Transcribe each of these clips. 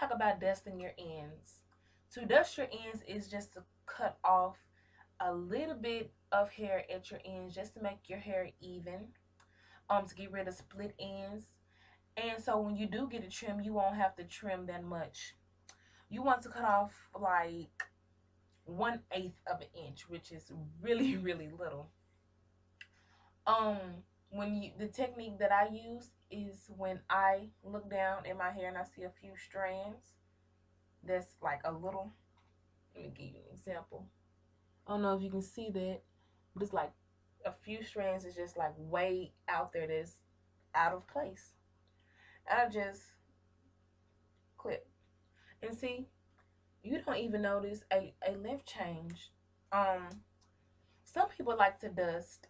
talk about dusting your ends. To dust your ends is just to cut off a little bit of hair at your ends just to make your hair even, to get rid of split ends. And so when you do get a trim, you won't have to trim that much. You want to cut off like 1/8 of an inch, which is really, really little. Um, the technique that I use is when I look down at my hair and I see a few strands that's like a little, let me give you an example. I don't know if you can see that, but it's like a few strands is just like way out there that's out of place. I just clip. And see, you don't even notice a length change. Um, some people like to dust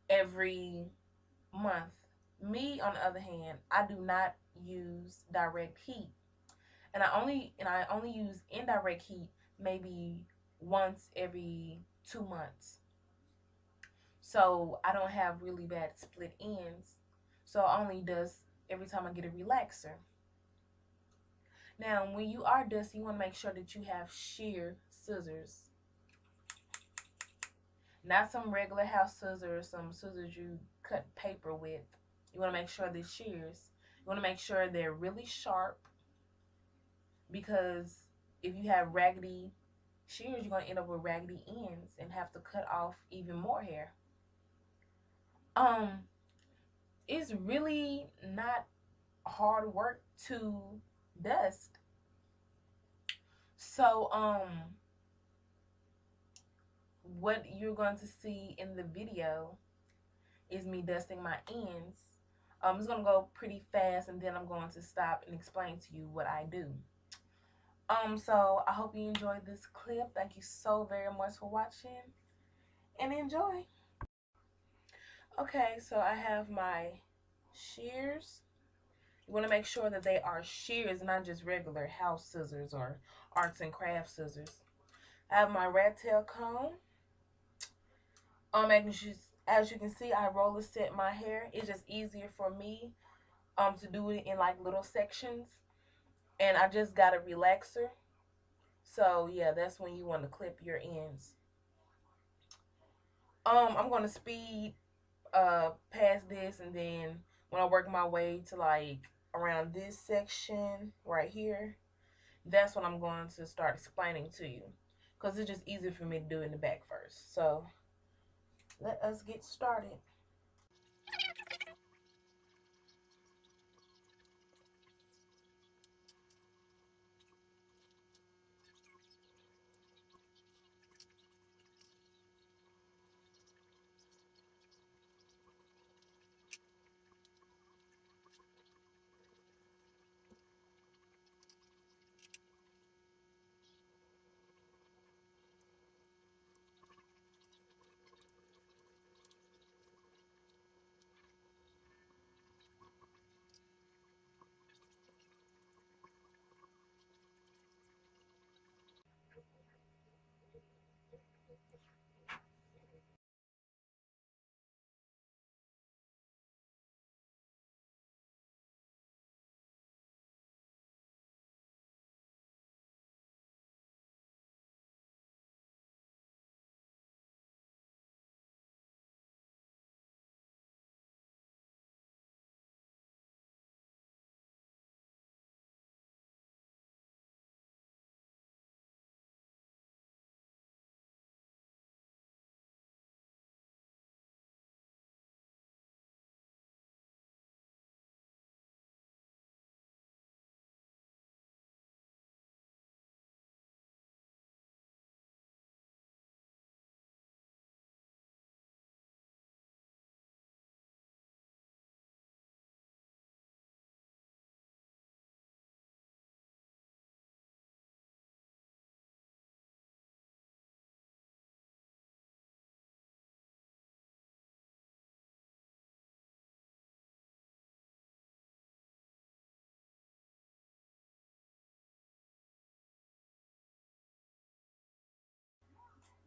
every month. Me, on the other hand, I do not use direct heat, and I only use indirect heat maybe once every 2 months. So I don't have really bad split ends. So I only dust every time I get a relaxer. Now, when you are dusting, you want to make sure that you have shear scissors, not some regular house scissors or some scissors you cut paper with. You want to make sure they're shears. You want to make sure they're really sharp, because if you have raggedy shears, you're going to end up with raggedy ends and have to cut off even more hair. Um, it's really not hard work to dust. So, what you're going to see in the video is me dusting my ends. It's going to go pretty fast, and then I'm going to stop and explain to you what I do. So I hope you enjoyed this clip. Thank you so very much for watching, and enjoy. Okay, so I have my shears. You want to make sure that they are shears, not just regular house scissors or arts and crafts scissors. I have my rat tail comb. As you can see, I roller set my hair. It's just easier for me to do it in like little sections. And I just got a relaxer. So yeah, that's when you want to clip your ends. I'm gonna speed past this, and then when I work my way to like around this section right here, that's when I'm going to start explaining to you, because it's just easier for me to do it in the back first. So let us get started.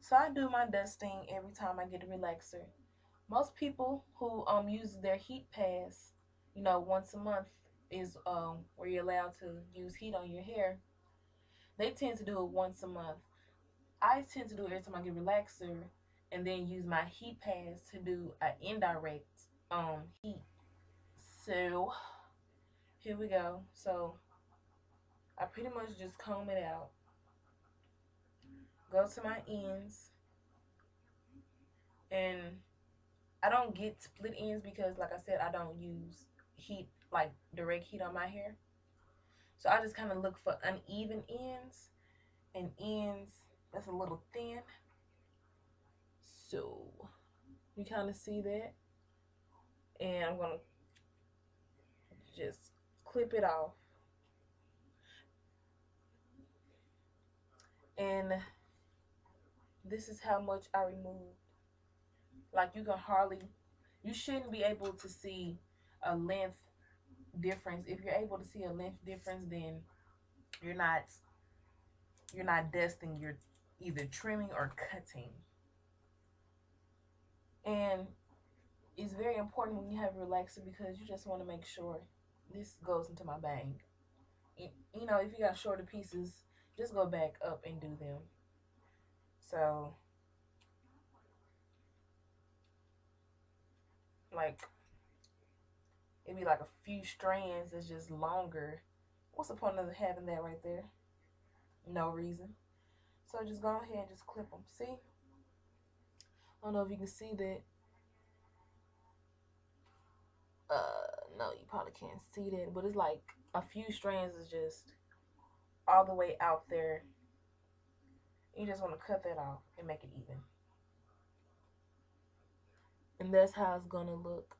So I do my dusting every time I get a relaxer. Most people who use their heat pass, once a month, is where you're allowed to use heat on your hair, they tend to do it once a month. I tend to do it every time I get relaxer, and then use my heat pads to do an indirect heat. So here we go. So I pretty much just comb it out, go to my ends, and I don't get split ends because, like I said, I don't use heat, like direct heat on my hair. So I just kind of look for uneven ends and ends that's a little thin. So you kind of see that. And I'm going to just clip it off. And this is how much I removed. Like you shouldn't be able to see a length difference. If you're able to see a length difference, then you're not you're not dusting, you're either trimming or cutting. And it's very important when you have a relaxer because you just want to make sure this goes into my bang. You know, if you got shorter pieces, just go back up and do them. So, like, it'd be like a few strands that's just longer. What's the point of having that right there? No reason. So just go ahead and just clip them. See? I don't know if you can see that. No, you probably can't see that, but it's like a few strands is just all the way out there. You just want to cut that off and make it even. And that's how it's gonna look.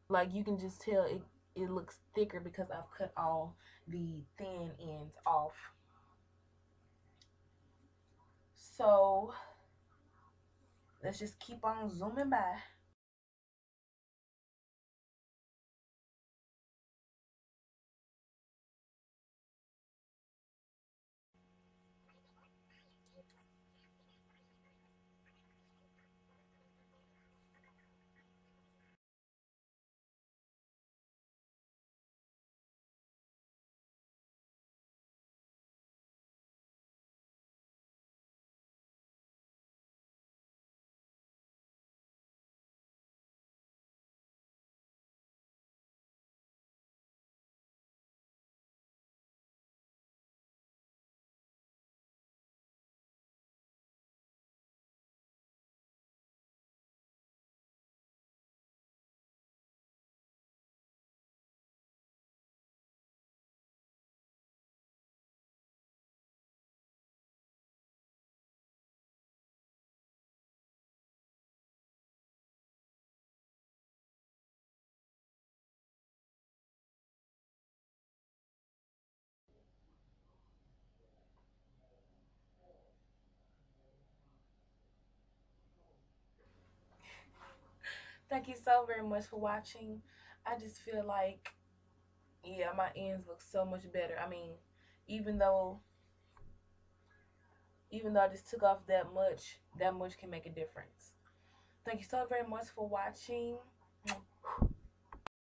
Like you can just tell it looks thicker because I've cut all the thin ends off. So let's just keep on zooming by. Thank you so very much for watching. I just feel like, yeah, my ends look so much better. I mean, even though even though I just took off that much can make a difference. Thank you so very much for watching.